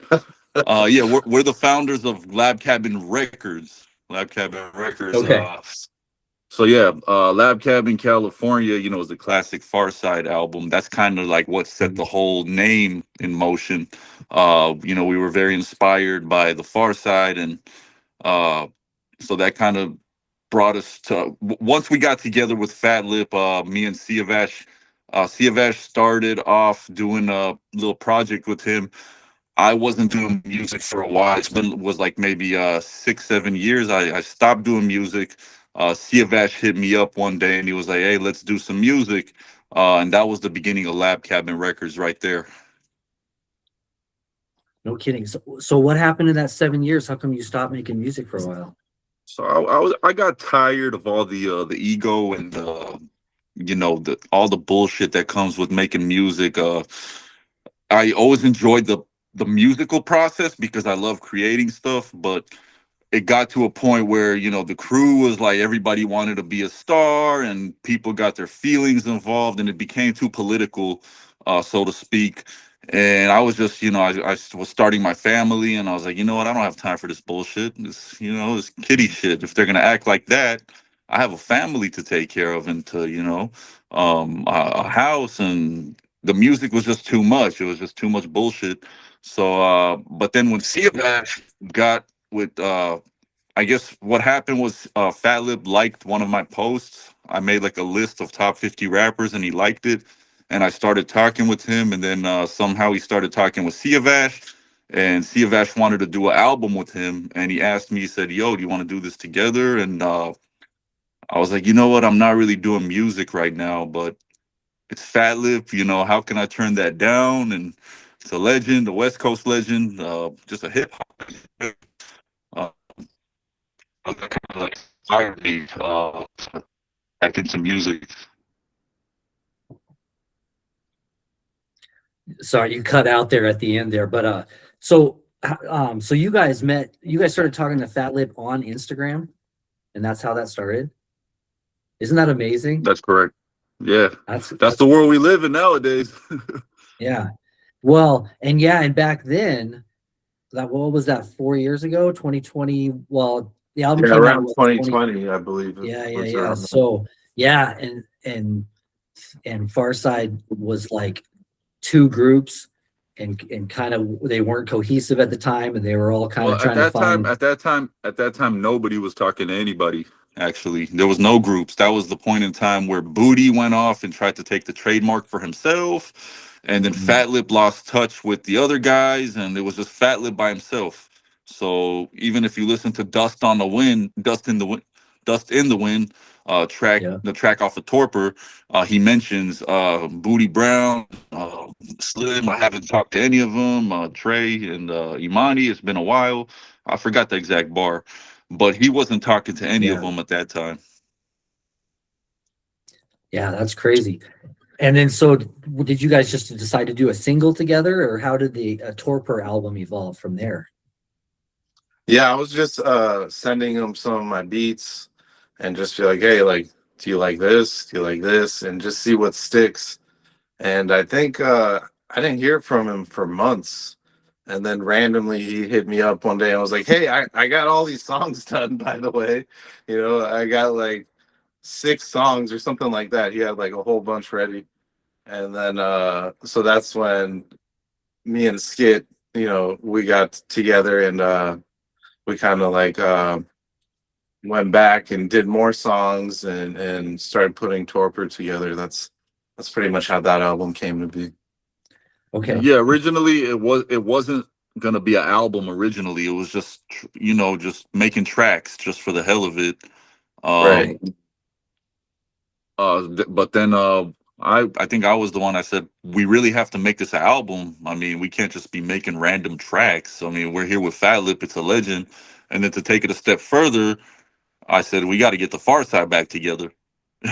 But yeah, we're the founders of Labcabin Records. Labcabin Records. Okay. So yeah, Lab Cabin California, is the classic Pharcyde album. That's kind of like what set the whole name in motion. We were very inspired by the Pharcyde, and uh, so that kind of brought us to once we got together with Fatlip, me and Siavash. Siavash started off doing a little project with him. I wasn't doing music for a while. Was like maybe 6, 7 years. I stopped doing music. Siavash hit me up one day and he was like, "Hey, let's do some music." And that was the beginning of Labcabin Records right there. No kidding. So what happened in that 7 years? How come you stopped making music for a while? So I got tired of all the ego and all the bullshit that comes with making music. I always enjoyed the musical process because I love creating stuff, but it got to a point where the crew was like everybody wanted to be a star and people got their feelings involved and it became too political, so to speak. And I was just I was starting my family and I was like, you know what, I don't have time for this bullshit, this kiddie shit. If they're gonna act like that, I have a family to take care of and to a house, and the music was just too much. It was just too much bullshit. So but then when Siavash got with I guess what happened was Fatlip liked one of my posts. I made like a list of top 50 rappers and he liked it. And I started talking with him. And then somehow he started talking with Siavash. And Siavash wanted to do an album with him. And he asked me, he said, "Yo, do you want to do this together?" And I was like, you know what? I'm not really doing music right now, but it's Fatlip. How can I turn that down? And it's a legend, a West Coast legend, just a hip hop. Uh, kind of like inspired me back into music. Sorry, you cut out there at the end there, but so you guys started talking to Fatlip on Instagram, and that's how that started. Isn't that amazing? That's correct. Yeah, That's the world we live in nowadays. Yeah. Well, and back then, what was that, 4 years ago? 2020. Well, the album came around out 2020, I believe. Yeah. So yeah, and Pharcyde was like two groups, and kind of they weren't cohesive at the time, and they were all kind of trying to find. At that time, nobody was talking to anybody. Actually, there was no groups. That was the point in time where Booty went off and tried to take the trademark for himself, and then Fatlip lost touch with the other guys, and it was just Fatlip by himself. So even if you listen to Dust on the Wind, Dust in the Wind, the track off of Torpor, he mentions Booty Brown, Slim. I haven't talked to any of them. Trey and Imani. It's been a while. I forgot the exact bar, but he wasn't talking to any of them at that time. Yeah, that's crazy. And then, so did you guys just decide to do a single together, or how did the Torpor album evolve from there? Yeah, I was just sending him some of my beats and just be like, "Hey, like, do you like this? Do you like this?" And just see what sticks. And I think I didn't hear from him for months. And then randomly he hit me up one day. I was like, "Hey, I got all these songs done, by the way. I got like 6 songs or something like that." He had like a whole bunch ready. And then so that's when me and Sccit, we got together and we kind of like went back and did more songs and started putting Torpor together. That's pretty much how that album came to be. Okay. Yeah, originally it wasn't gonna be an album. Originally, it was just just making tracks just for the hell of it. Right. But then I think I was the one that said we really have to make this an album. I mean, we can't just be making random tracks. I mean, we're here with Fatlip, it's a legend. And then to take it a step further, I said we got to get the Pharcyde back together.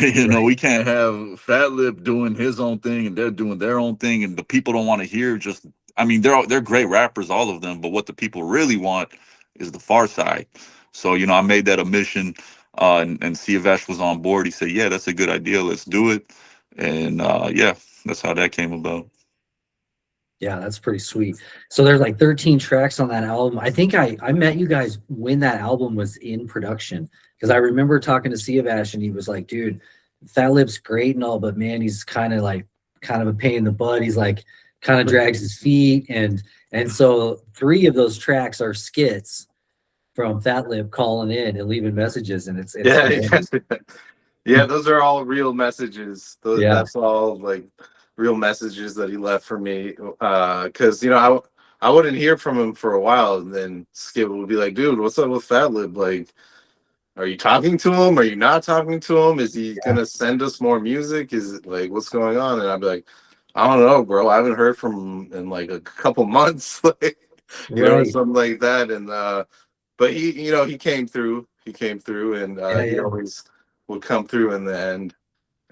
We can't have Fatlip doing his own thing and they're doing their own thing, and the people don't want to hear just. I mean, they're great rappers, all of them, but what the people really want is the Pharcyde. So I made that a mission, and Siavash was on board. He said, "Yeah, that's a good idea. Let's do it." And yeah, that's how that came about. Yeah, that's pretty sweet. So there's like 13 tracks on that album. I think I met you guys when that album was in production, because I remember talking to Siavash and he was like, dude, Fatlip's great and all, but man, he's kind of a pain in the butt. He's like kind of drags his feet, and so 3 of those tracks are skits from Fatlip calling in and leaving messages, and it's Yeah, yeah, those are all real messages. Yeah. That's all like real messages that he left for me. Because you know, I wouldn't hear from him for a while, and then Skip would be like, "Dude, what's up with Fatlip? Like, are you talking to him? Are you not talking to him? Is he gonna send us more music? Is it like what's going on?" And I'd be like, "I don't know, bro. I haven't heard from him in like a couple months, like you know, something like that." And but he, you know, he came through. He came through, and he always would come through in the end.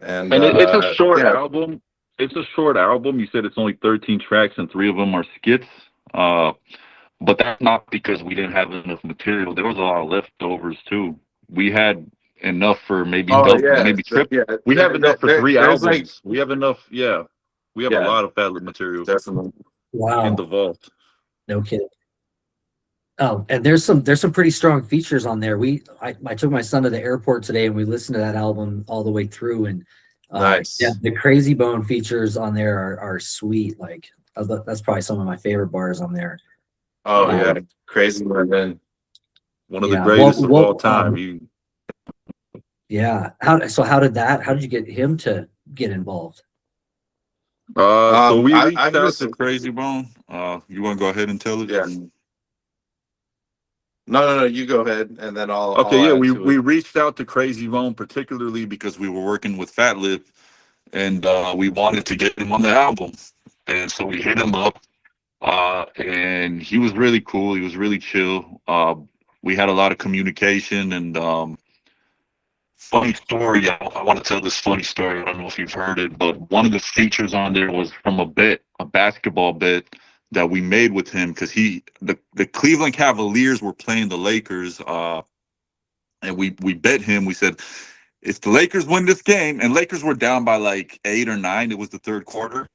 And it's a short album. It's a short album. You said it's only 13 tracks and 3 of them are skits. But that's not because we didn't have enough material. There was a lot of leftovers too. We had enough for maybe maybe triple. Yeah, we have enough for 3 albums. Like, we have enough. Yeah, we have a lot of Fatlip material. Definitely. Wow. In the vault. No kidding. Oh, and there's some pretty strong features on there. I took my son to the airport today and we listened to that album all the way through, and nice. Yeah, the Crazy Bone features on there are sweet. Like that's probably some of my favorite bars on there. Oh yeah, Crazy Bone, one of the greatest of all time. Yeah. How did you get him to get involved? So we reached out to Crazy Bone. You want to go ahead and tell it? Yeah. No, you go ahead, and then I'll. Okay, yeah, we reached out to Crazy Bone particularly because we were working with Fatlip, and we wanted to get him on the album, and so we hit him up, and he was really cool. He was really chill. We had a lot of communication, and funny story. I want to tell this funny story. I don't know if you've heard it, but one of the features on there was from a basketball bet that we made with him, because the Cleveland Cavaliers were playing the Lakers, and we bet him. We said, if the Lakers win this game, and Lakers were down by like 8 or 9, it was the third quarter,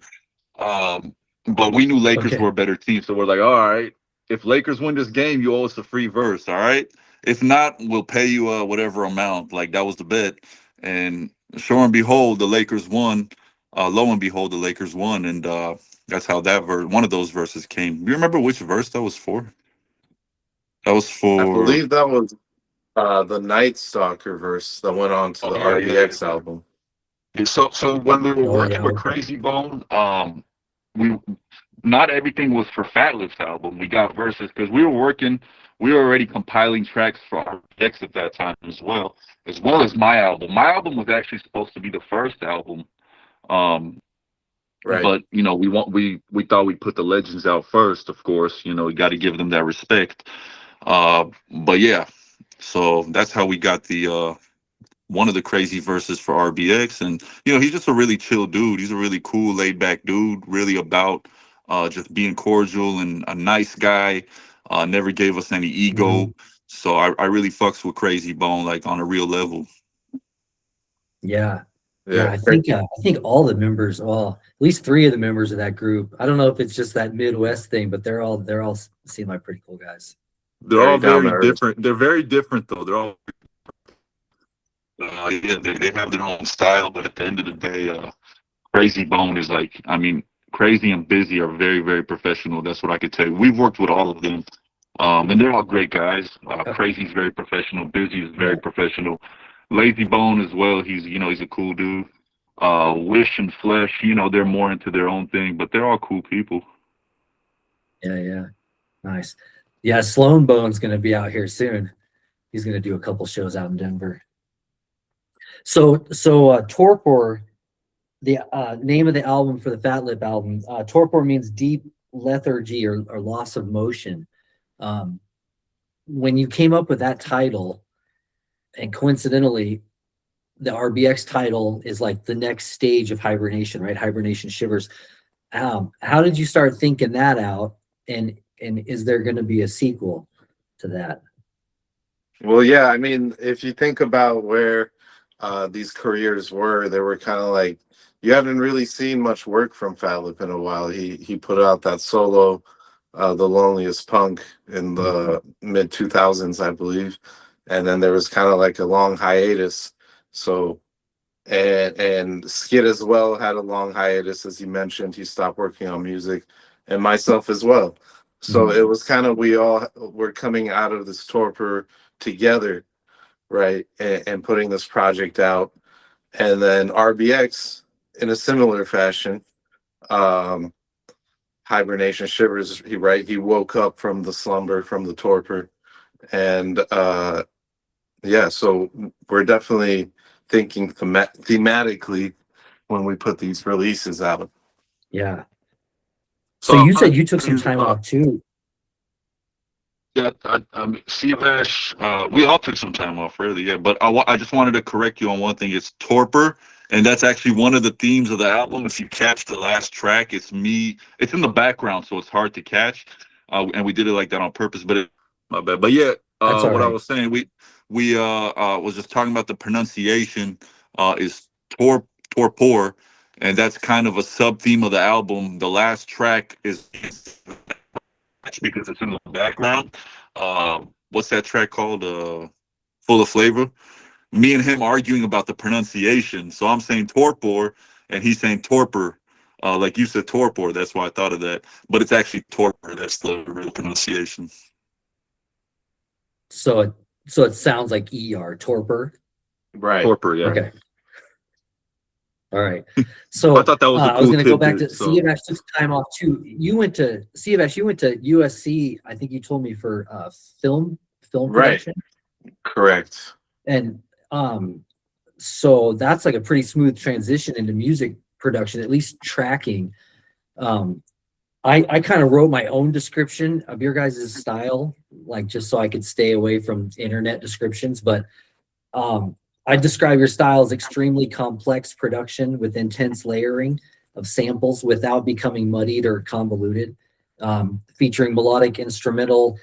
but we knew Lakers were a better team, so we're like, all right, if Lakers win this game, you owe us a free verse, all right? If not, we'll pay you whatever amount. Like, that was the bet, and sure and behold, the Lakers won. Lo and behold, the Lakers won, and that's how one of those verses came. You remember which verse that was for? That was for. I believe that was the Night Stalker verse that went on to the RBX album. So when we were working with Crazy Bone, not everything was for Fatlip's album. We got verses because we were already compiling tracks for RBX at that time as well as my album. My album was actually supposed to be the first album. Right. But you know, we thought we'd put the legends out first, of course. You know, we got to give them that respect. But yeah, so that's how we got the one of the crazy verses for RBX. And you know, he's just a really chill dude. He's a really cool, laid back dude, really about just being cordial and a nice guy. Never gave us any ego. So I really fucks with Crazy Bone, like, on a real level. Yeah. Yeah, I think all the members, well, at least 3 of the members of that group. I don't know if it's just that Midwest thing, but they're all seem like pretty cool guys. They're all very different. They're very different though. They're all they have their own style, but at the end of the day, Crazy Bone is like, I mean, Crazy and Busy are very, very professional. That's what I could tell you. We've worked with all of them, and they're all great guys. Crazy's very professional. Busy is very professional. Lazy Bone as well. He's a cool dude. Wish and Flesh, they're more into their own thing, but they're all cool people. Yeah. Nice. Yeah, Sloan Bone's gonna be out here soon. He's gonna do a couple shows out in Denver. So Torpor, the name of the album for the Fatlip album, Torpor means deep lethargy or loss of motion. When you came up with that title, and coincidentally, the RBX title is like the next stage of hibernation, right? Hibernation Shivers. How did you start thinking that out? And is there going to be a sequel to that? Well, yeah. I mean, if you think about where these careers were, they were kind of like, you haven't really seen much work from Fatlip in a while. He put out that solo, The Loneliest Punk, in the mid 2000s, I believe, and then there was kind of like a long hiatus. So and Sccit as well had a long hiatus, as you mentioned. He stopped working on music, and myself as well. So it was kind of, we all were coming out of this torpor together, right, and putting this project out. And then RBX, in a similar fashion, um, hibernation shivers. He woke up from the slumber, from the torpor, and yeah. So we're definitely thinking thematically when we put these releases out. Yeah. So you said you took some time off too. Yeah, Siavash, we all took some time off, really, yeah. But I just wanted to correct you on one thing. It's Torpor, and that's actually one of the themes of the album. If you catch the last track, it's me. It's in the background, so it's hard to catch. And we did it like that on purpose, but my bad. But yeah, what I was saying, we was just talking about the pronunciation. Is Torpor, and that's kind of a sub theme of the album. The last track is because it's in the background. What's that track called? Full of Flavor. Me and him arguing about the pronunciation. So I'm saying Torpor, and he's saying Torpor. Like you said, Torpor. That's why I thought of that. But it's actually Torpor. That's the real pronunciation. So it sounds like Torpor. Right. Torpor, yeah. Okay. All right. So I thought that was a cool I was going to go back to Siavash took time off too. Siavash, you went to USC, I think you told me, for film production. Correct. And so that's like a pretty smooth transition into music production, at least tracking. I kind of wrote my own description of your guys' style, like just so I could stay away from internet descriptions. But I describe your style as extremely complex production with intense layering of samples without becoming muddied or convoluted, featuring melodic, instrumental,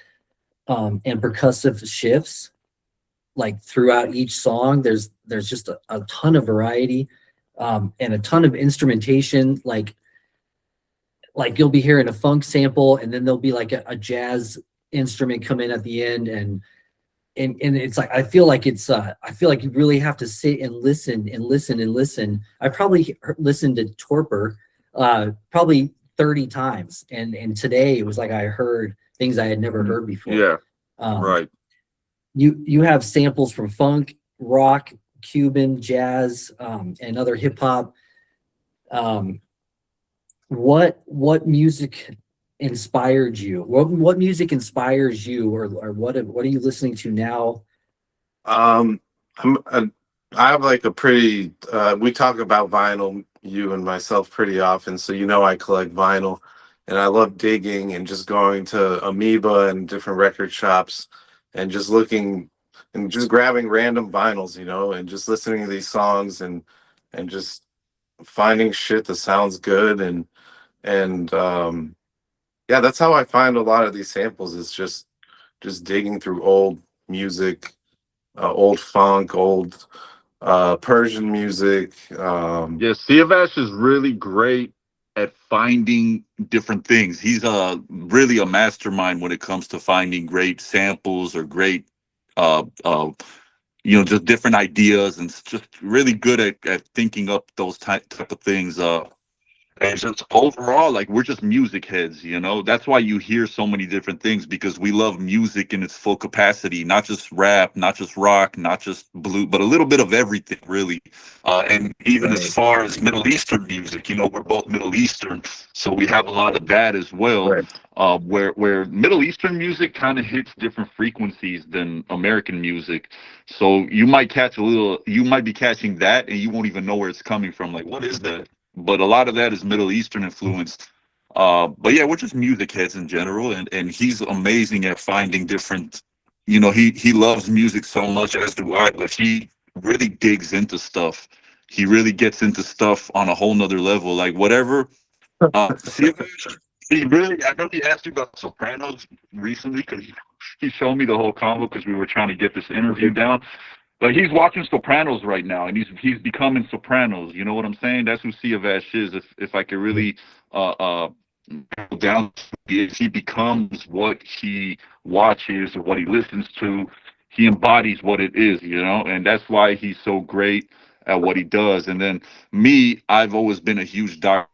and percussive shifts. Like throughout each song, there's just a ton of variety, and a ton of instrumentation. Like you'll be hearing a funk sample, and then there'll be like a jazz instrument come in at the end, and it's like I feel like you really have to sit and listen and listen and listen. I probably listened to Torpor probably 30 times, and today it was like I heard things I had never heard before. Yeah, right. You have samples from funk, rock, Cuban, jazz, and other hip hop. What music inspired you? What music inspires you, or what are you listening to now? I have like a pretty. We talk about vinyl, you and myself, pretty often, so I collect vinyl, and I love digging and just going to Amoeba and different record shops, and just looking and just grabbing random vinyls, and just listening to these songs and just finding shit that sounds good and yeah, that's how I find a lot of these samples. Is just digging through old music, old funk, old Persian music. Yeah, Siavash is really great at finding different things. He's really a mastermind when it comes to finding great samples or great just different ideas, and just really good at thinking up those type of things. And just overall, like, we're just music heads, That's why you hear so many different things, because we love music in its full capacity, not just rap, not just rock, not just blue, but a little bit of everything, really. And even as far as Middle Eastern music, we're both Middle Eastern, so we have a lot of that as well. Right. Where Middle Eastern music kind of hits different frequencies than American music. So you might be catching that, and you won't even know where it's coming from. Like, what is that? But a lot of that is Middle Eastern influence. But yeah, we're just music heads in general, and he's amazing at finding different, he loves music so much, as do I, but he really digs into stuff. He really gets into stuff on a whole nother level. Like, whatever. I know he asked you about Sopranos recently, because he showed me the whole combo, because we were trying to get this interview down. Like he's watching Sopranos right now, and he's becoming Sopranos. You know what I'm saying? That's who Siavash is. If I could really go down, he becomes what he watches or what he listens to. He embodies what it is, you know, and that's why he's so great at what he does. And then me, I've always been a huge doctor,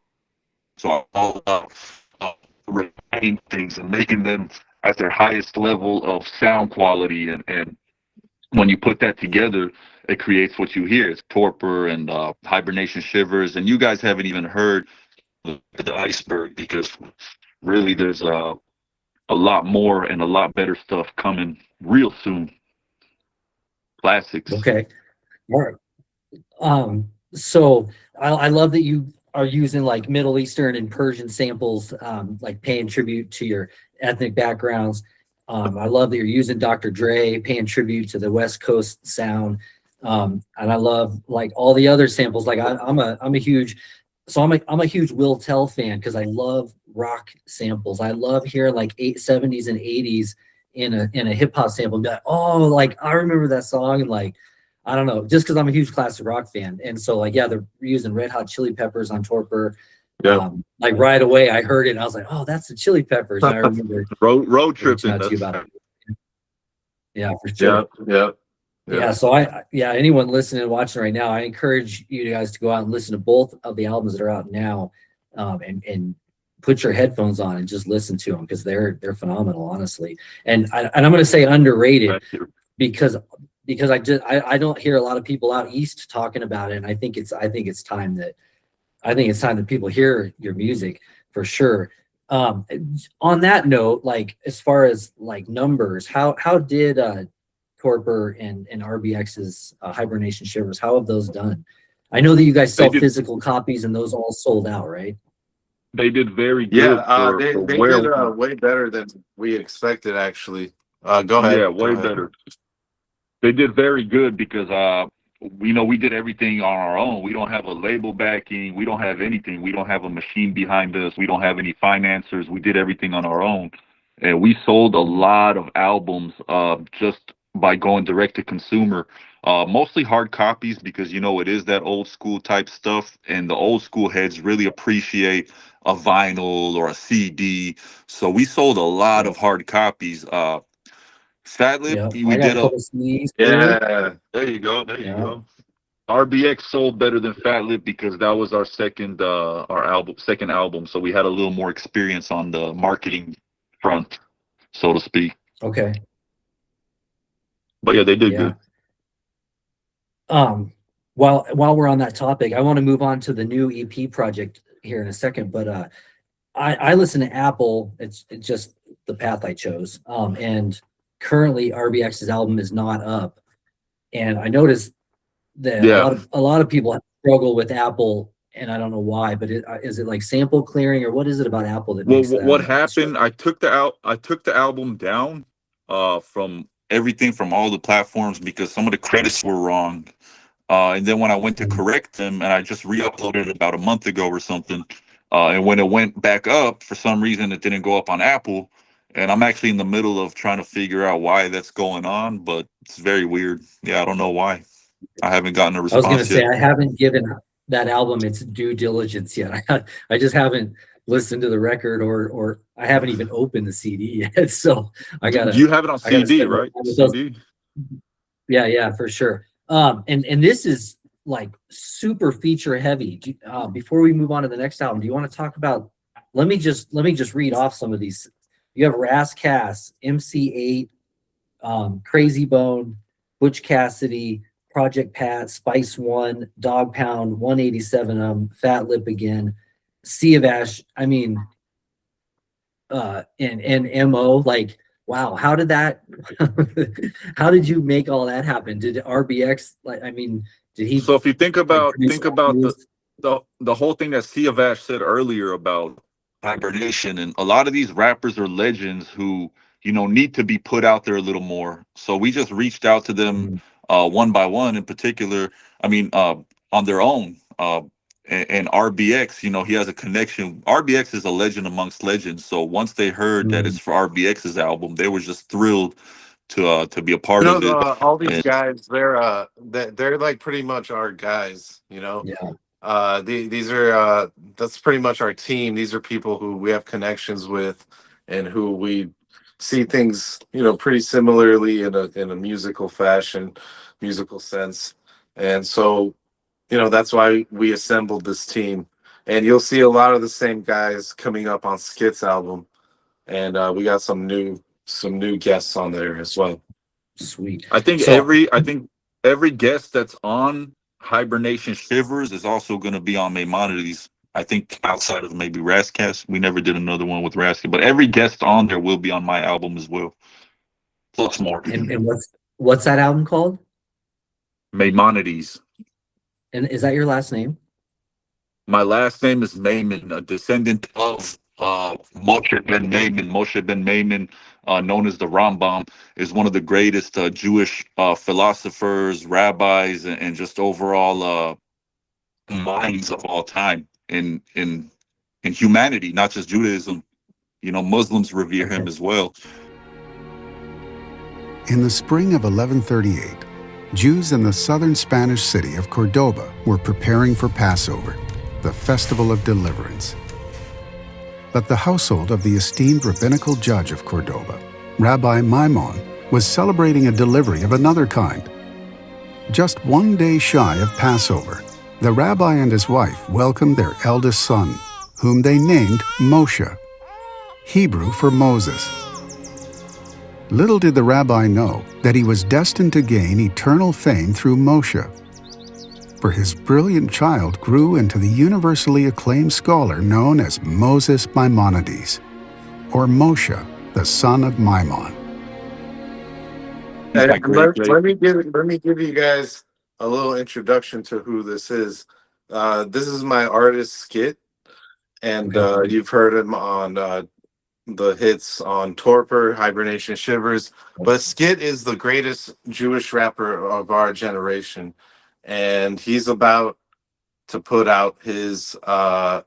so I'm all about refining things and making them at their highest level of sound quality. And when you put that together, it creates what you hear. It's Torpor and Hibernation Shivers. And you guys haven't even heard the iceberg, because really there's a lot more and a lot better stuff coming real soon. Classics. Okay. All right. So I love that you are using like Middle Eastern and Persian samples, like paying tribute to your ethnic backgrounds. I love that you're using Dr. Dre, paying tribute to the West Coast sound. And I love like all the other samples. Like I'm a huge Will Tell fan, because I love rock samples. I love hearing like 70s and 80s in a hip hop sample. Like, oh, like I remember that song, and like I don't know, just because I'm a huge classic rock fan. And so like, yeah, they're using Red Hot Chili Peppers on Torpor. Yeah. Like right away I heard it and I was like, oh, that's the Chili Peppers. And I remember road tripping to you about it. Yeah, for sure. Yeah. So anyone listening and watching right now, I encourage you guys to go out and listen to both of the albums that are out now, and put your headphones on and just listen to them, because they're phenomenal, honestly. And I'm going to say underrated, because I don't hear a lot of people out east talking about it, and I think it's time that people hear your music for sure. On that note, like as far as like numbers, how did Torpor and RBX's Hibernation Shivers, how have those done? I know that you guys sell physical copies, and those all sold out, right? They did very good. Yeah, they did way better than we expected, actually. Go ahead. Yeah, way better. They did very good, because we did everything on our own. We don't have a label backing. We don't have anything. We don't have a machine behind us. We don't have any financiers. We did everything on our own, and we sold a lot of albums just by going direct to consumer. Mostly hard copies, because it is that old school type stuff, and the old school heads really appreciate a vinyl or a CD. So we sold a lot of hard copies. Fatlip, we did yeah. There you go. RBX sold better than Fatlip, because that was our second album. So we had a little more experience on the marketing front, so to speak. Okay. But yeah, they did good. While we're on that topic, I want to move on to the new EP project here in a second. But I listen to Apple. It's just the path I chose. And currently RBX's album is not up. And I noticed that a lot of people struggle with Apple, and I don't know why. But is it like sample clearing, or what is it about Apple that makes that? What happened? I took the album down from everything, from all the platforms, because some of the credits were wrong. And then when I went to correct them, and I just re-uploaded it about a month ago or something, and when it went back up, for some reason it didn't go up on Apple. And I'm actually in the middle of trying to figure out why that's going on, but it's very weird. Yeah, I don't know why. I haven't gotten a response yet. I was going to say, I haven't given that album its due diligence yet. I just haven't listened to the record, or I haven't even opened the CD yet. So I gotta. You have it on CD, right? CD. Yeah, for sure. And this is like super feature heavy. Before we move on to the next album, do you want to talk about? Let me just read off some of these. You have Ras Kass, MC8, Crazy Bone, Butch Cassidy, Project Pat, Spice One, Dog Pound, 187, Fatlip again, Siavash. I mean, and MO. Like, wow, how did that? How did you make all that happen? Did RBX? Like, I mean, did he? So if you think about the whole thing that Siavash said earlier about hibernation, and a lot of these rappers are legends who need to be put out there a little more. So we just reached out to them one by one. In particular, I mean, on their own. And RBX, he has a connection. RBX is a legend amongst legends. So once they heard that it's for RBX's album, they were just thrilled to be a part You of know, it. all these And guys, they're like pretty much our guys. You know, Yeah. these are that's pretty much our team. These are people who we have connections with, and who we see things, you know, pretty similarly in a musical fashion, musical sense. And so, you know, that's why we assembled this team. And you'll see a lot of the same guys coming up on Scit's album, and we got some new guests on there as well. Sweet. I think So every guest that's on Hibernation Shivers is also going to be on Maimonides. I think outside of maybe Rascast, we never did another one with Rascast, but every guest on there will be on my album as well. Plus more. and what's that album called? Maimonides. And is that your last name? My last name is Maimon, a descendant of Moshe ben Maimon. Moshe ben Maimon, known as the Rambam, is one of the greatest Jewish philosophers, rabbis, and just overall minds of all time in humanity, not just Judaism. You know, Muslims revere him as well. In the spring of 1138, Jews in the southern Spanish city of Cordoba were preparing for Passover, the festival of deliverance. But the household of the esteemed rabbinical judge of Cordoba, Rabbi Maimon, was celebrating a delivery of another kind. Just one day shy of Passover, the rabbi and his wife welcomed their eldest son, whom they named Moshe, Hebrew for Moses. Little did the rabbi know that he was destined to gain eternal fame through Moshe, for his brilliant child grew into the universally acclaimed scholar known as Moses Maimonides, or Moshe, the son of Maimon. Hey, let me give you guys a little introduction to who this is. This is my artist Sccit, and you've heard him on the hits on Torpor, Hibernation Shivers. But Sccit is the greatest Jewish rapper of our generation, and he's about to put out his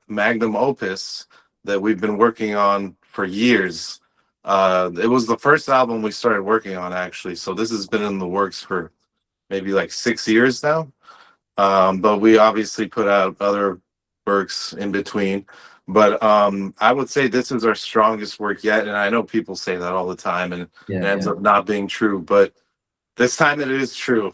magnum opus that we've been working on for years. It was the first album we started working on, actually, so this has been in the works for maybe like 6 years now. But we obviously put out other works in between. But I would say this is our strongest work yet, and I know people say that all the time, and it ends up not being true. But this time it is true.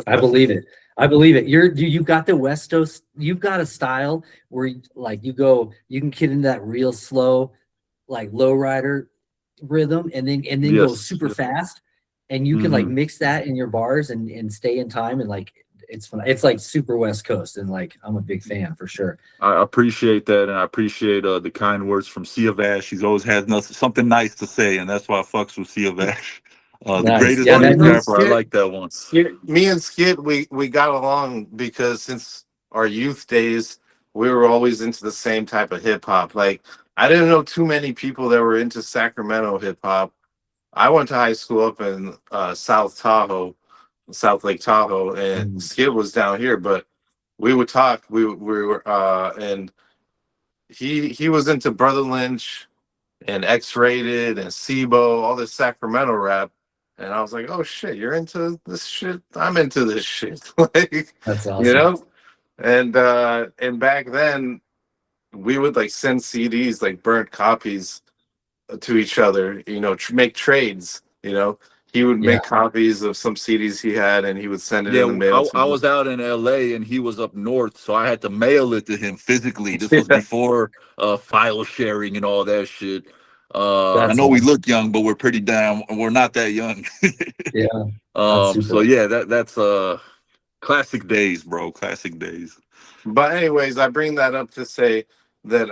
I believe it. I believe it. You've got the West Coast. You've got a style where you can get into that real slow, like lowrider rhythm, and then go super fast, and you can like mix that in your bars and stay in time, and like it's fun. It's like super West Coast, and like I'm a big fan for sure. I appreciate that, and I appreciate the kind words from Siavash. He's always had something nice to say, and that's why I fucks with Siavash. The greatest rapper. I like that one. Me and Sccit, we got along because since our youth days, we were always into the same type of hip hop. Like, I didn't know too many people that were into Sacramento hip hop. I went to high school up in South Lake Tahoe, and Sccit was down here. But we would talk. We were and he was into Brother Lynch and X-Rated and Sibo, all this Sacramento rap. And I was like, oh shit, you're into this shit? I'm into this shit. Like, that's awesome. You know? And back then we would like send CDs, like burnt copies, to each other, you know, make trades, you know. He would make copies of some CDs he had, and he would send it in the mail. I was out in LA and he was up north, so I had to mail it to him physically. This was before file sharing and all that shit. I know we look young, but we're not that young. So yeah, that's classic days, bro. Classic days. But anyways, I bring that up to say that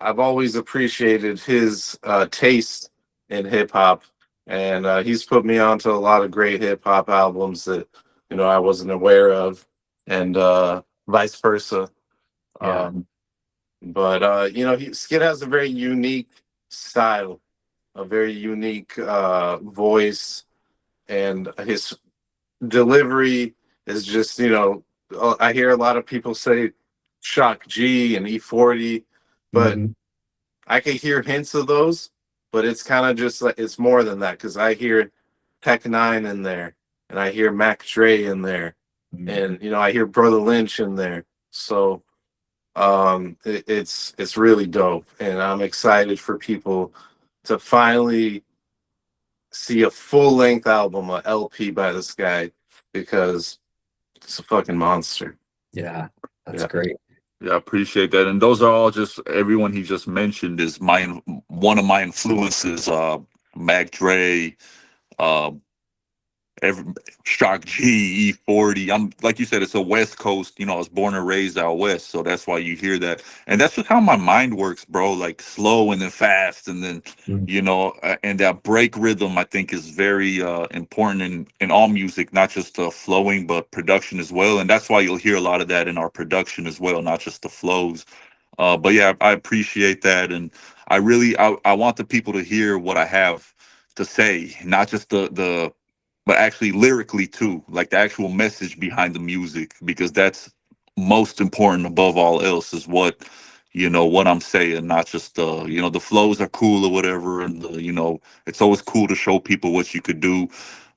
I've always appreciated his taste in hip hop, and he's put me onto a lot of great hip hop albums that, you know, I wasn't aware of, and vice versa. But you know, Sccit has a very unique style, a very unique voice, and his delivery is just, you know, I hear a lot of people say Shock G and E40, but I can hear hints of those, but it's kind of just like, it's more than that, because I hear Tech Nine in there, and I hear Mac Dre in there, and you know, I hear Brother Lynch in there. So it's really dope, and I'm excited for people to finally see a full length album, a LP by this guy, because it's a fucking monster. Yeah, that's great. Yeah, I appreciate that. And those are all just everyone he just mentioned is one of my influences. Mac Dre, uh, every Shock G, E40. I'm like you said, it's a West Coast. You know, I was born and raised out west, so that's why you hear that. And that's just how my mind works, bro. Like slow and then fast, and then you know, and that break rhythm I think is very important in all music, not just flowing but production as well. And that's why you'll hear a lot of that in our production as well, not just the flows. But yeah, I appreciate that, and I want the people to hear what I have to say, not just the but actually lyrically too, like the actual message behind the music, because that's most important above all else is what, you know, what I'm saying, not just you know, the flows are cool or whatever, and you know, it's always cool to show people what you could do,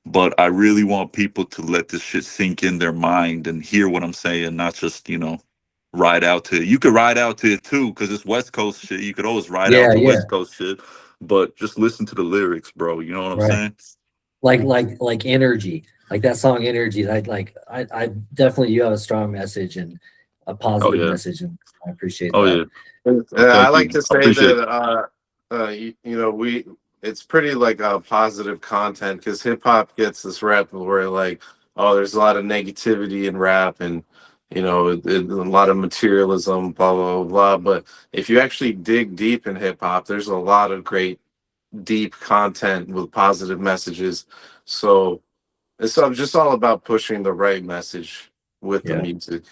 but I really want people to let this shit sink in their mind and hear what I'm saying, not just, you know, ride out to it. You could ride out to it too, because it's West Coast shit. You could always ride out to West Coast shit, but just listen to the lyrics, bro. You know what I'm saying? Like energy, like that song energy. I definitely, you have a strong message and a positive message, and I appreciate that. I like to say that you know, it's pretty like positive content, because hip hop gets this rep where like, oh, there's a lot of negativity in rap, and you know, a lot of materialism, blah blah blah. But if you actually dig deep in hip hop, there's a lot of great deep content with positive messages. So it's just all about pushing the right message with the music.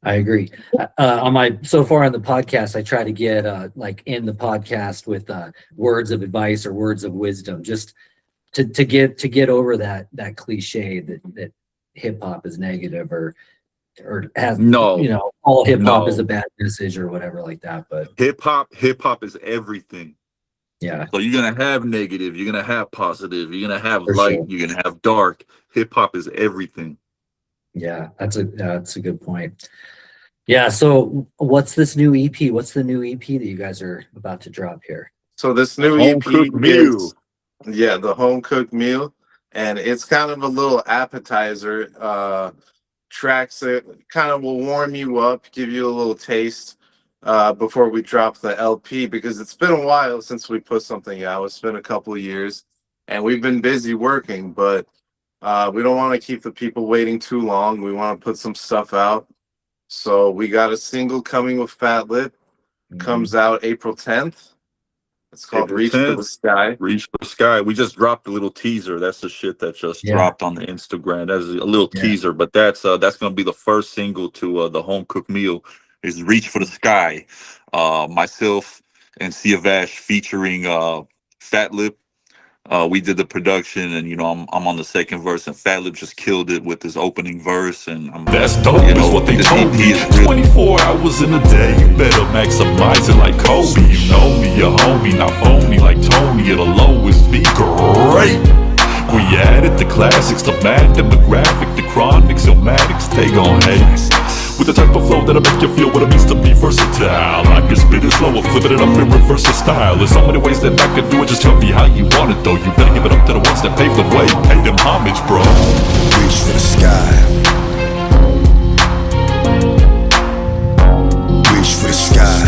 I agree. On my so far on the podcast, I try to get like in the podcast with words of advice or words of wisdom, just to get over that cliche that hip hop is negative or has, you know, all hip hop is a bad message or whatever like that. But hip hop is everything. Yeah. So you're gonna have negative, you're gonna have positive, you're gonna have light, you're gonna have dark. Hip hop is everything. Yeah, that's a good point. Yeah. So what's this new EP? What's the new EP that you guys are about to drop here? So this new EP is the home cooked meal, and it's kind of a little appetizer. Tracks that kind of will warm you up, give you a little taste before we drop the LP, because it's been a while since we put something out. It's been a couple of years, and we've been busy working, but we don't want to keep the people waiting too long. We want to put some stuff out. So we got a single coming with Fatlip. Comes out April 10th. It's called Reach for the Sky. Reach for the Sky. We just dropped a little teaser. That's the shit that just dropped on the Instagram. That's a little teaser, but that's gonna be the first single to the home cooked meal. Is Reach for the Sky. Myself and Siavash featuring Fatlip. We did the production, and you know, I'm on the second verse, and Fatlip just killed it with his opening verse, and that's dope. You know, is what they told me. 24 hours in a day, you better maximize it like Kobe. You know me, your homie, not phony like Tony. It'll always be great. We added the classics, the mad demographic, the chronics, illmatics, they gon' hate. With the type of flow that'll make you feel what it means to be versatile. I can spit it slow or flipping it up in reverse of style. There's so many ways that I can do it, just tell me how you want it though. You better give it up to the ones that pave the way. Pay them homage, bro. Reach for the sky. Reach for the sky.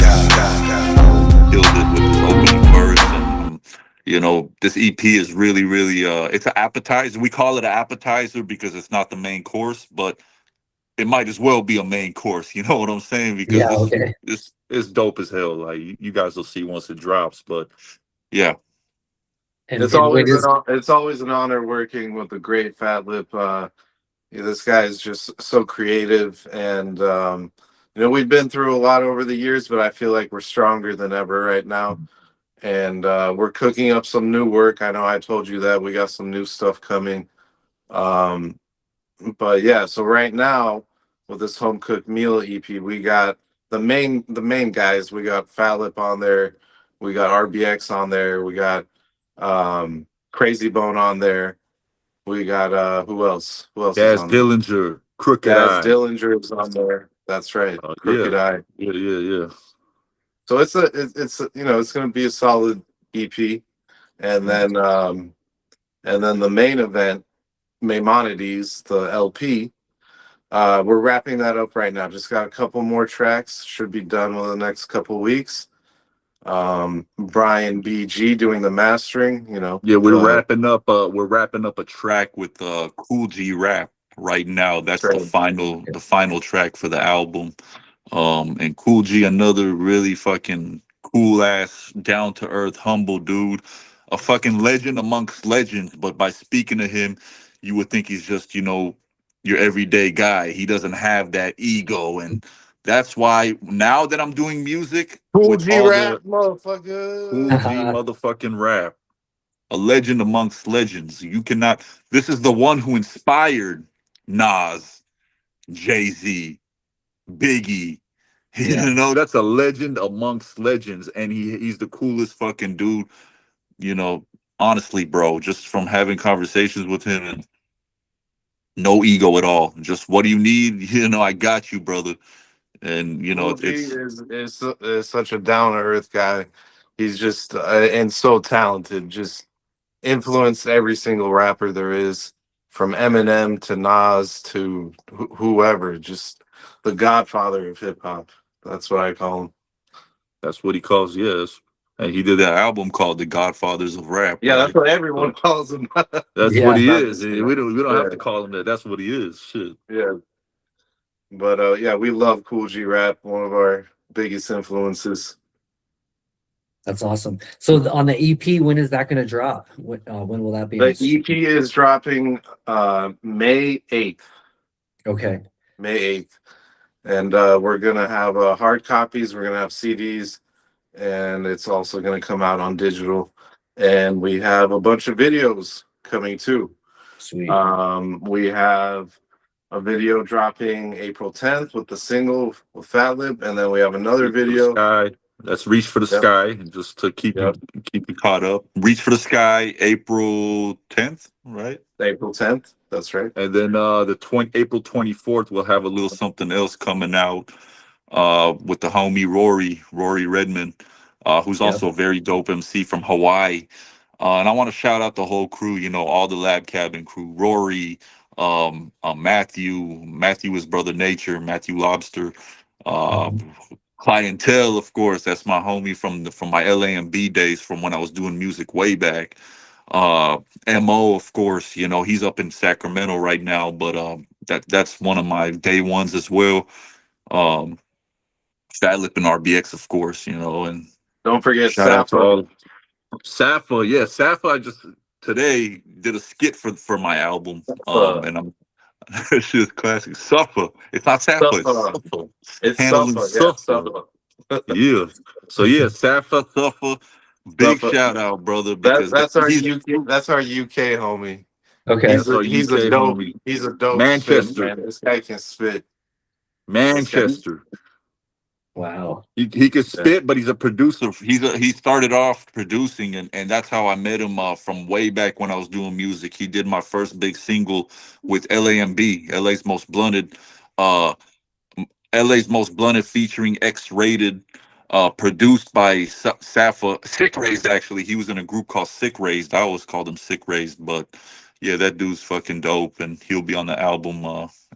Killed it with his opening verse, and you know, this EP is really, really it's an appetizer. We call it an appetizer because it's not the main course, but it might as well be a main course, you know what I'm saying? Because it's dope as hell. Like you guys will see once it drops, but yeah. It's always an honor working with the great Fatlip. This guy is just so creative, and you know, we've been through a lot over the years, but I feel like we're stronger than ever right now. And we're cooking up some new work. I know I told you that we got some new stuff coming. But yeah, so right now with this home cooked meal EP, we got the main guys. We got Fatlip on there, we got RBX on there, we got Crazy Bone on there. We got who else? Who else is Gaz on there? Dillinger, Crooked Gaz Eye. Dillinger is on there. That's right. Crooked Eye. Yeah. So it's it's gonna be a solid EP. And then the main event, Maimonides, the LP. We're wrapping that up right now. Just got a couple more tracks. Should be done within the next couple weeks. Brian BG doing the mastering, Yeah, we're wrapping up a track with Cool G Rap right now. That's the final track for the album. And Cool G, another really fucking cool ass, down to earth, humble dude, a fucking legend amongst legends. But by speaking to him, you would think he's just, your everyday guy. He doesn't have that ego, and that's why now that I'm doing music, Cool G Rap, motherfucker. Cool G motherfucking Rap, a legend amongst legends. You cannot. This is the one who inspired Nas, Jay-Z, Biggie. That's a legend amongst legends, and he's the coolest fucking dude. Honestly, bro, just from having conversations with him, and no ego at all. Just, what do you need? I got you, brother. And is such a down to earth guy. He's just and so talented. Just influenced every single rapper there is, from Eminem to Nas to whoever. Just the godfather of hip hop. That's what I call him. That's what he calls, yes. And he did that album called The Godfathers of Rap. Yeah, right? That's what everyone calls him. That's what he is. We don't have to call him that. That's what he is. Shit. Yeah. But we love Cool G Rap, one of our biggest influences. That's awesome. So on the EP, when is that going to drop? When will that be? The EP is dropping May 8th. Okay. May 8th. And we're going to have hard copies. We're going to have CDs. And it's also going to come out on digital. And we have a bunch of videos coming too. Sweet. We have a video dropping April 10th with the single with Fatlip, and then we have another video. That's Reach for the Sky, and just to keep you caught up. Reach for the Sky, April 10th, right? April 10th, that's right. And then April 24th, we'll have a little something else coming out with the homie Rory Redmond, who's also a very dope MC from Hawaii. And I want to shout out the whole crew, all the Labcabin crew. Rory, Matthew is Brother Nature, Matthew Lobster, Clientele, of course. That's my homie from my LAMB days, from when I was doing music way back. Mo, of course, he's up in Sacramento right now, but that's one of my day ones as well. Fatlip and RBX, of course, and don't forget Safa. Safa, yeah, Safa. I just today did a skit for my album, and I'm it's just classic. Suffer. It's not Safa. It's Suffer. Yeah. So yeah, Safa, Suffer. Big shout out, brother. That's our UK. That's our UK homie. Okay. He's a dope. Homie. He's a dope. Manchester. Spit, man. This guy can spit. Manchester. Wow. He can spit, but he's a producer. He started off producing, and that's how I met him from way back when I was doing music. He did my first big single with LAMB, LA's Most Blunted, featuring X-Rated, produced by Safa. Sick Raised, actually. He was in a group called Sick Raised. I always called him Sick Raised, but yeah, that dude's fucking dope, and he'll be on the album.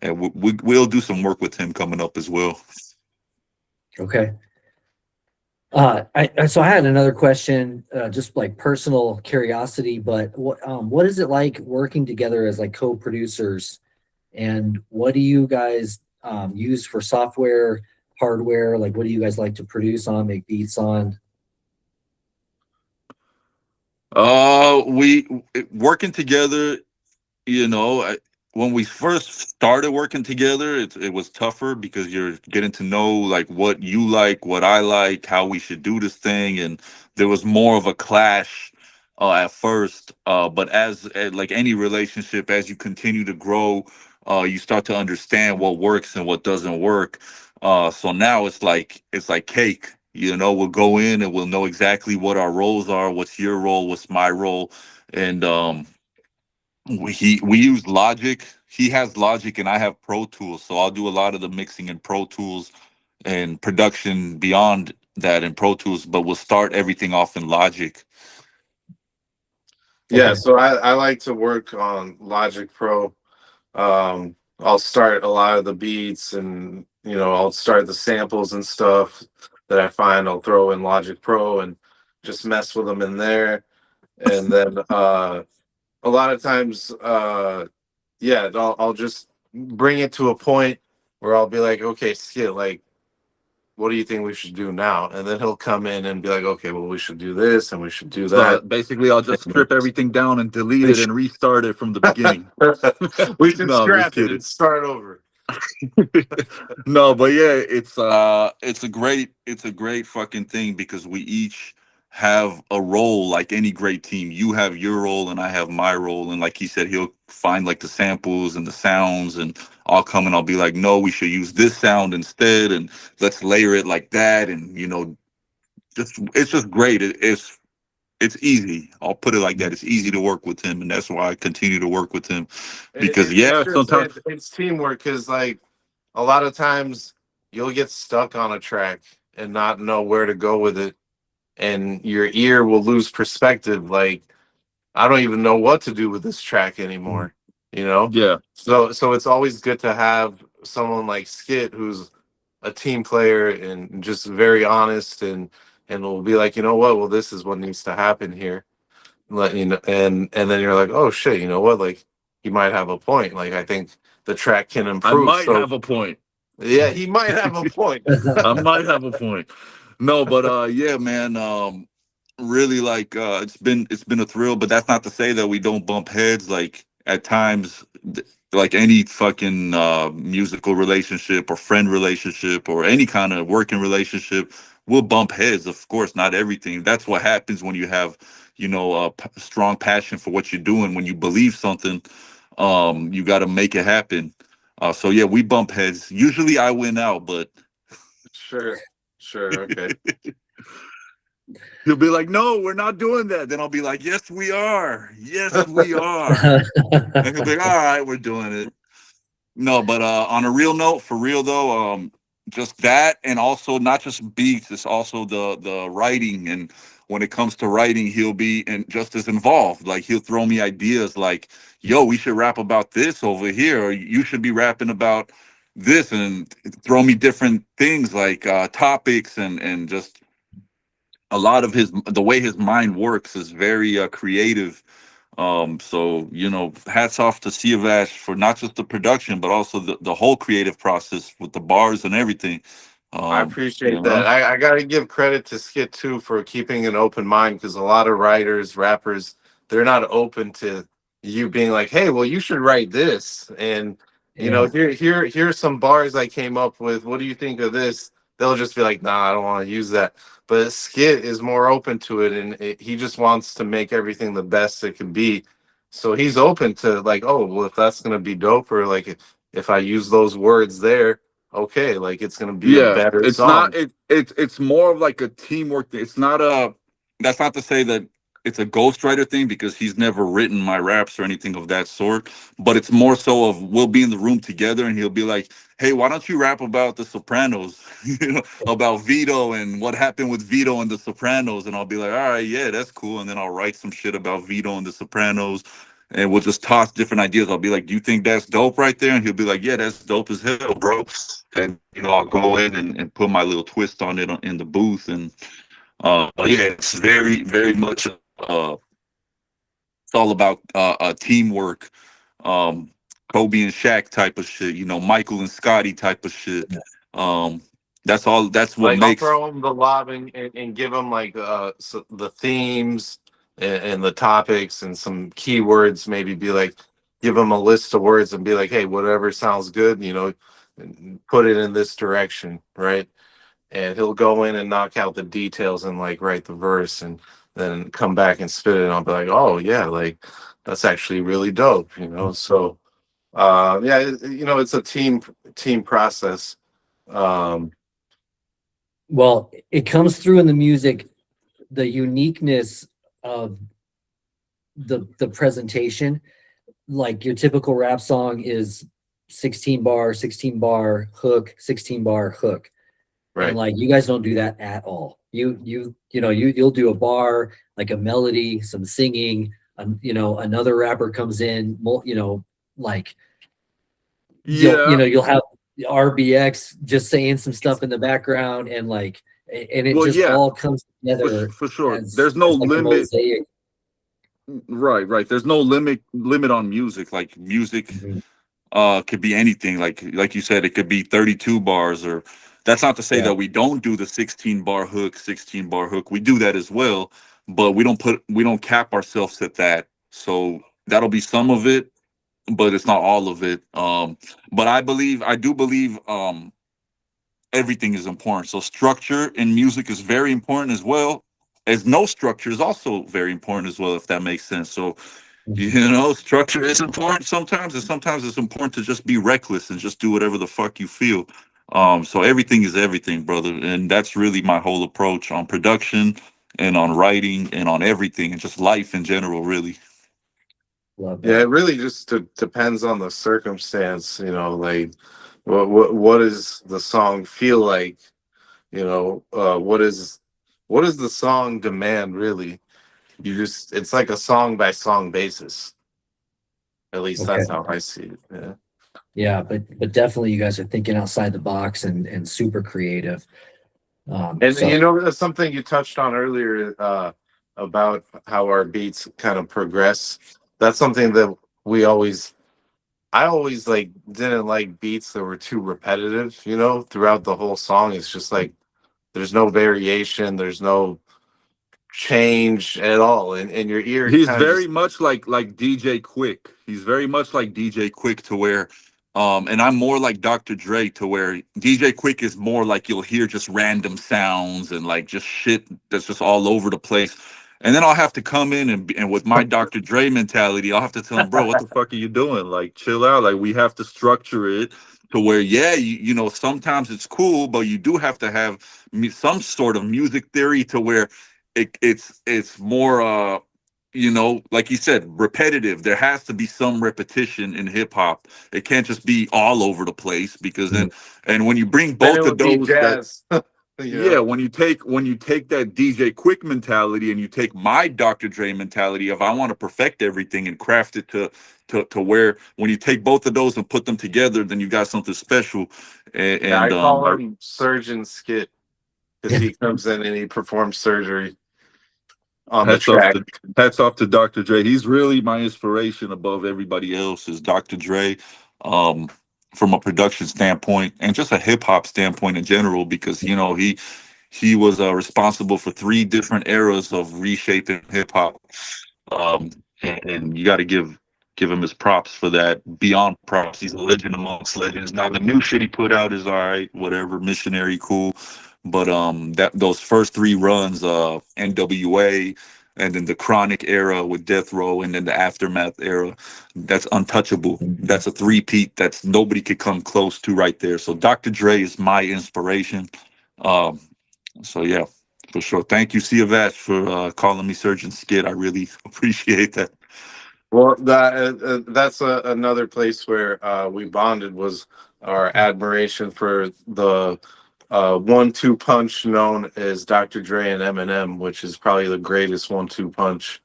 And we'll do some work with him coming up as well. Okay. So I had another question, just like personal curiosity, but what is it like working together as like co-producers, and what do you guys use for software, hardware? Like, what do you guys like to produce on, make beats on? We working together, when we first started working together, it was tougher because you're getting to know like what you like, what I like, how we should do this thing, and there was more of a clash at first. But as like any relationship, as you continue to grow, you start to understand what works and what doesn't work. So now it's like cake. We'll go in and we'll know exactly what our roles are, what's your role, what's my role. and we use Logic. He has Logic, and I have Pro Tools. So I'll do a lot of the mixing in Pro Tools and production beyond that in Pro Tools. But we'll start everything off in Logic. Yeah, Okay. so I like to work on Logic Pro. I'll start a lot of the beats, and I'll start the samples and stuff that I find. I'll throw in Logic Pro and just mess with them in there. And then a lot of times, yeah, I'll just bring it to a point where I'll be like, okay, Sccit, like, what do you think we should do now? And then he'll come in and be like, okay, well, we should do this and we should do So that. basically, I'll just strip everything down and delete it and restart it from the beginning. We should No, I'm just scrap it kidding. and start over. No, but yeah, it's a great fucking thing because we each have a role like any great team. You have your role and I have my role. And like he said, he'll find like the samples and the sounds, and I'll come and I'll be like, no, we should use this sound instead, and let's layer it like that. And it's just great. It's easy. I'll put it like that. It's easy to work with him, and that's why I continue to work with him. Because sometimes it's teamwork, because like a lot of times you'll get stuck on a track and not know where to go with it, and your ear will lose perspective. Like, I don't even know what to do with this track anymore. yeah. So it's always good to have someone like Sccit, who's a team player and just very honest, and will be like, you know what, well, this is what needs to happen here. Let you know, and then you're like, oh shit, you know what, like, he might have a point. Like, I think the track can I improve. might have a point. Yeah, he might have a point. I might have a point. No, but yeah, man. Really, like, it's been a thrill, but that's not to say that we don't bump heads. Like at times, like any fucking musical relationship or friend relationship or any kind of working relationship, we'll bump heads. Of course, not everything. That's what happens when you have, a strong passion for what you're doing. When you believe something, you got to make it happen. So yeah, we bump heads. Usually I win out, but Sure, okay. he'll be like, "No, we're not doing that." Then I'll be like, "Yes, we are. Yes, we are." And he'll be like, "All right, we're doing it." No, but on a real note, for real though, just that, and also not just beats, it's also the writing. And when it comes to writing, he'll be and just as involved. Like he'll throw me ideas like, "Yo, we should rap about this over here, or you should be rapping about this," and throw me different things like topics and just a lot of the way his mind works is very creative. So hats off to Siavash for not just the production but also the whole creative process with the bars and everything. I appreciate that. I gotta give credit to Sccit too for keeping an open mind, because a lot of writers, rappers, they're not open to you being like, hey, well, you should write this, and here's some bars I came up with, what do you think of this? They'll just be like, nah, I don't want to use that. But Sccit is more open to it, and he just wants to make everything the best it can be. So he's open to like, oh, well, if that's gonna be dope, or like if I use those words there, okay, like it's gonna be a better it's song. not it's more of like a teamwork thing. It's not that's not to say that it's a ghostwriter thing, because he's never written my raps or anything of that sort, but it's more so of we'll be in the room together and he'll be like, hey, why don't you rap about the Sopranos? About Vito and what happened with Vito and the Sopranos. And I'll be like, all right, yeah, that's cool. And then I'll write some shit about Vito and the Sopranos, and we'll just toss different ideas. I'll be like, do you think that's dope right there? And he'll be like, yeah, that's dope as hell, bro. And I'll go in and put my little twist on it in the booth. And yeah, it's very, very much it's all about teamwork. Kobe and Shaq type of shit, Michael and Scotty type of shit. That's all. That's what Like, makes. I'll throw him the lob and give him like the themes and the topics and some keywords. Maybe be like, give him a list of words and be like, hey, whatever sounds good, and put it in this direction, right? And he'll go in and knock out the details and like write the verse, and then come back and spit it. And I'll be like, oh yeah, like that's actually really dope, So yeah, it's a team process. Well, it comes through in the music, the uniqueness of the presentation. Like your typical rap song is 16 bar hook, 16 bar hook. Right. And like you guys don't do that at all. You'll do a bar, like a melody, some singing, another rapper comes in, like you'll have RBX just saying some stuff in the background, and like, and it just all comes together for sure. as, There's no as like a limit. mosaic. Right. There's no limit on music. Like music could be anything. Like you said, it could be 32 bars, or that's not to say that we don't do the 16 bar hook. We do that as well, but we don't cap ourselves at that. So that'll be some of it, but it's not all of it. But I do believe everything is important. So structure in music is very important, as well as no structure is also very important as well, if that makes sense. So structure is important sometimes, and sometimes it's important to just be reckless and just do whatever the fuck you feel. So everything is everything, brother, and that's really my whole approach on production and on writing and on everything and just life in general, really. Love that. Yeah, it really just depends on the circumstance, like what does the song feel like, what is the song demand, really. It's like a song by song basis. At least that's how I see it. Yeah. Yeah, but definitely you guys are thinking outside the box and super creative. That's something you touched on earlier, about how our beats kind of progress. That's something that I always like didn't like beats that were too repetitive, throughout the whole song. It's just like there's no variation, there's no change at all, and your ear. He's very much like DJ Quick. He's very much like DJ Quick, to where and I'm more like Dr. Dre, to where DJ Quick is more like you'll hear just random sounds and like just shit that's just all over the place. And then I'll have to come in and with my Dr. Dre mentality, I'll have to tell him, bro, what the fuck are you doing? Like, chill out. Like, we have to structure it to where, sometimes it's cool, but you do have to have some sort of music theory to where it's more, like you said, repetitive. There has to be some repetition in hip hop. It can't just be all over the place, because then, and when you bring both of those, jazz. Yeah, when you take that DJ Quick mentality and you take my Dr. Dre mentality of I want to perfect everything and craft it to where when you take both of those and put them together, then you got something special. And I call him Surgeon Sccit, because he comes in and he performs surgery on the track. Hats off to Dr. Dre. He's really my inspiration above everybody else, is Dr. Dre. From a production standpoint and just a hip hop standpoint in general, because he was responsible for 3 different eras of reshaping hip hop, and you got to give him his props for that. Beyond props, he's a legend amongst legends. Now the new shit he put out is all right, whatever, missionary, cool, but those first 3 runs, NWA, and then the Chronic era with Death Row, and then the Aftermath era, that's untouchable. That's a three-peat that's nobody could come close to right there. So Dr. Dre is my inspiration. So yeah, for sure. Thank you, Siavash, for calling me Surgeon Sccit. I really appreciate that. Well, that's another place where we bonded, was our admiration for the 1-2 punch known as Dr. Dre and Eminem, which is probably the greatest 1-2 punch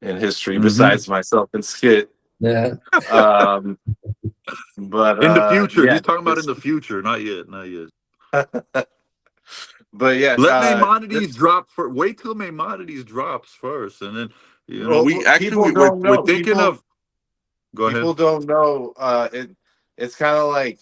in history, besides myself and Sccit. Yeah. But in the future, he's talking about in the future, not yet. But yeah, let Maimonides drop for. Wait till Maimonides drops first, and then we're thinking of. Go ahead. People don't know. It's kind of like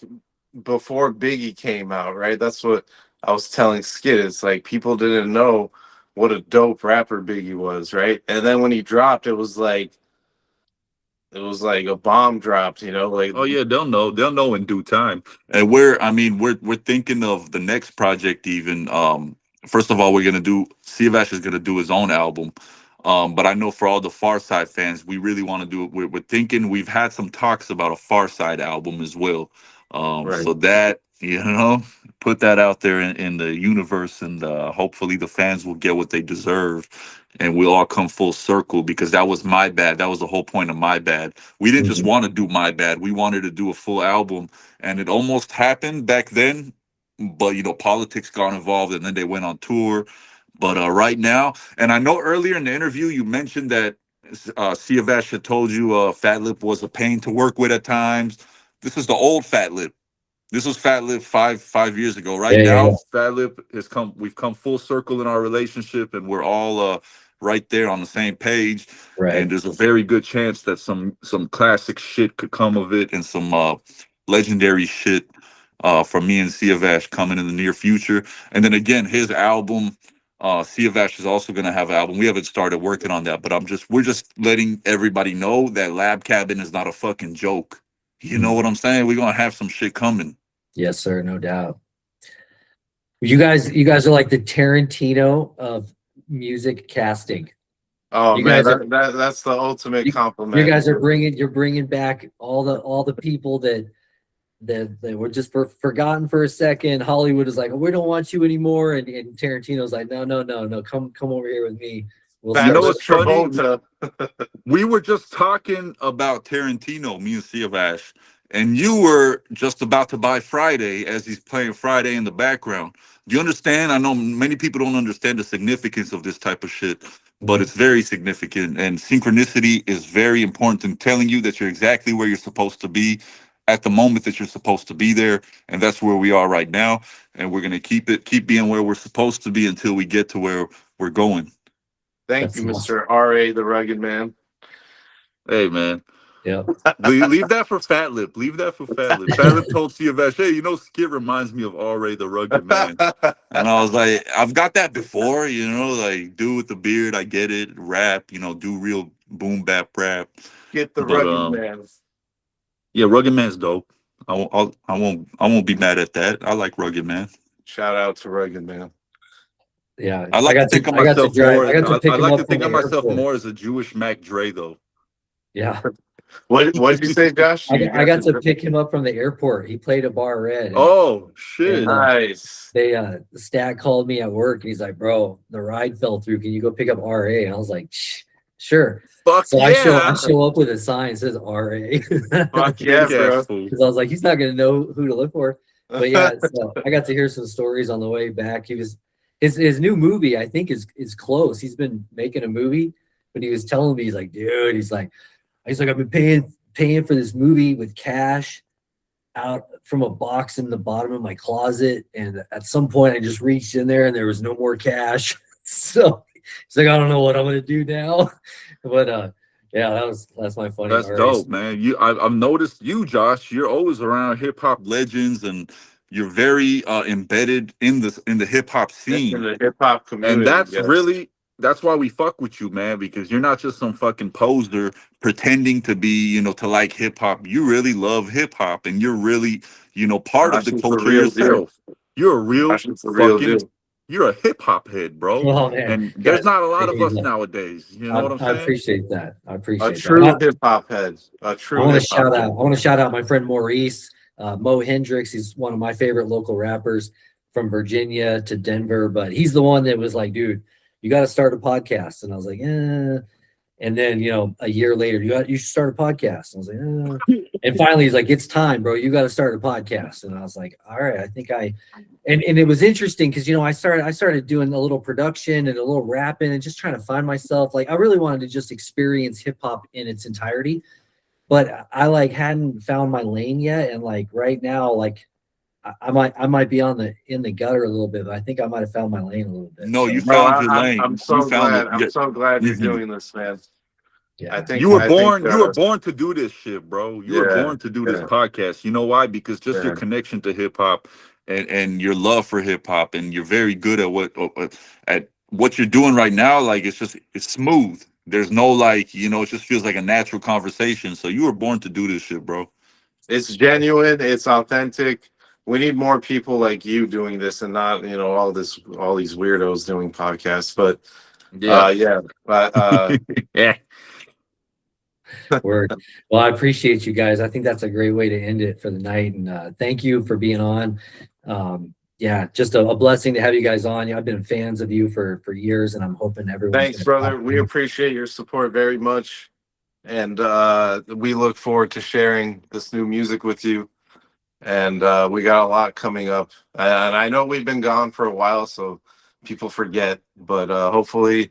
before Biggie came out, right? That's what I was telling Sccit. It's like people didn't know what a dope rapper Biggie was, right? And then when he dropped, it was like a bomb dropped, like. Oh yeah, they'll know in due time. And we're thinking of the next project even. First of all, Siavash is gonna do his own album. But I know for all the Pharcyde fans, we really want to do it. We're thinking, we've had some talks about a Pharcyde album as well. So that, put that out there in the universe, and hopefully the fans will get what they deserve, and we'll all come full circle, because that was my bad. That was the whole point of my bad. We didn't just want to do my bad. We wanted to do a full album, and it almost happened back then, but politics got involved, and then they went on tour. But right now, and I know earlier in the interview you mentioned that Siavash had told you Fatlip was a pain to work with at times. This is the old Fatlip. This was Fatlip five years ago. Right now, Fatlip has come. We've come full circle in our relationship, and we're all right there on the same page. Right. And there's a very good chance that some classic shit could come of it, and some legendary shit from me and Siavash coming in the near future. And then again, his album. Siavash is also going to have an album. We haven't started working on that, but we're just letting everybody know that Labcabin is not a fucking joke. You know what I'm saying? We're gonna have some shit coming. Yes, sir, no doubt. You guys are like the Tarantino of music casting. Oh you man, guys that's the ultimate compliment. You guys are bringing back all the people that were just forgotten for a second. Hollywood is like, we don't want you anymore, and Tarantino's like, no, come over here with me. What's funny? We were just talking about Tarantino, me and Siavash, and you were just about to buy Friday as he's playing Friday in the background. Do you understand? I know many people don't understand the significance of this type of shit, but it's very significant, and synchronicity is very important in telling you that you're exactly where you're supposed to be at the moment that you're supposed to be there, and that's where we are right now, and we're going to keep being where we're supposed to be until we get to where we're going. Thank you, Mr. R.A. the Rugged Man. Hey, man. Yeah. Leave that for Fatlip. Leave that for Fatlip. Fatlip told Siavash, hey, Sccit reminds me of R.A. the Rugged Man. And I was like, I've got that before, like, dude with the beard, I get it. Rap, do real boom bap rap. Get the Rugged Man. Yeah, Rugged Man's dope. I won't be mad at that. I like Rugged Man. Shout out to Rugged Man. Yeah, I like to think of myself more. I like to think of myself more as a Jewish Mac Dre, though. Yeah. What did you say, Josh? I got to pick him up from the airport. He played a Bar Red. Oh shit! Nice. The stat called me at work, and he's like, "Bro, the ride fell through. Can you go pick up RA?" And I was like, "Sure." Fuck so yeah. I show up with a sign that says RA. Fuck yeah, bro. Because I was like, he's not gonna know who to look for. But yeah, so I got to hear some stories on the way back. He was his new movie, I think, is close. He's been making a movie, but he was telling me, he's like, dude, he's like, I've been paying for this movie with cash out from a box in the bottom of my closet, and at some point I just reached in there and there was no more cash. So he's like, I don't know what I'm gonna do now. But yeah, that's my funny. That's dope, man. I've noticed you, Josh. You're always around hip hop legends, and you're very embedded in the hip hop scene, in the hip hop community, and that's why we fuck with you, man. Because you're not just some fucking poser pretending to be, to like hip hop. You really love hip hop, and you're really, part of the culture yourself. You're a real fucking. You're a hip hop head, bro. Oh, man. And there's not a lot of us nowadays. You know what I'm saying? I appreciate that. A true hip hop head. A true. I want to shout out my friend Maurice, Mo Hendricks. He's one of my favorite local rappers from Virginia to Denver, but he's the one that was like, dude, you got to start a podcast. And I was like, eh. And then, a year later, you should start a podcast. And I was like, eh. And finally, he's like, it's time, bro. You got to start a podcast. And I was like, all right, I think and it was interesting because, I started doing a little production and a little rapping and just trying to find myself. Like, I really wanted to just experience hip hop in its entirety, but I hadn't found my lane yet. And right now, I might be in the gutter a little bit, but I think I might have found my lane a little bit. No, you found your lane. I'm so glad you're doing this, man. Yeah. I think you were born to do this shit, bro. You were born to do this podcast. You know why? Because just your connection to hip hop and your love for hip hop, and you're very good at what you're doing right now. It's smooth. There's no it just feels like a natural conversation. So you were born to do this shit, bro. It's genuine. It's authentic. We need more people like you doing this, and not all these weirdos doing podcasts. But yeah. Word. Well, I appreciate you guys. I think that's a great way to end it for the night. And thank you for being on. Yeah, just a blessing to have you guys on. I've been fans of you for years, and I'm hoping everyone. Thanks, brother. We appreciate your support very much. And we look forward to sharing this new music with you. And we got a lot coming up. And I know we've been gone for a while, so people forget. But hopefully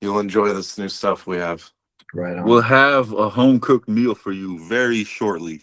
you'll enjoy this new stuff we have. Right on. We'll have a home-cooked meal for you very shortly.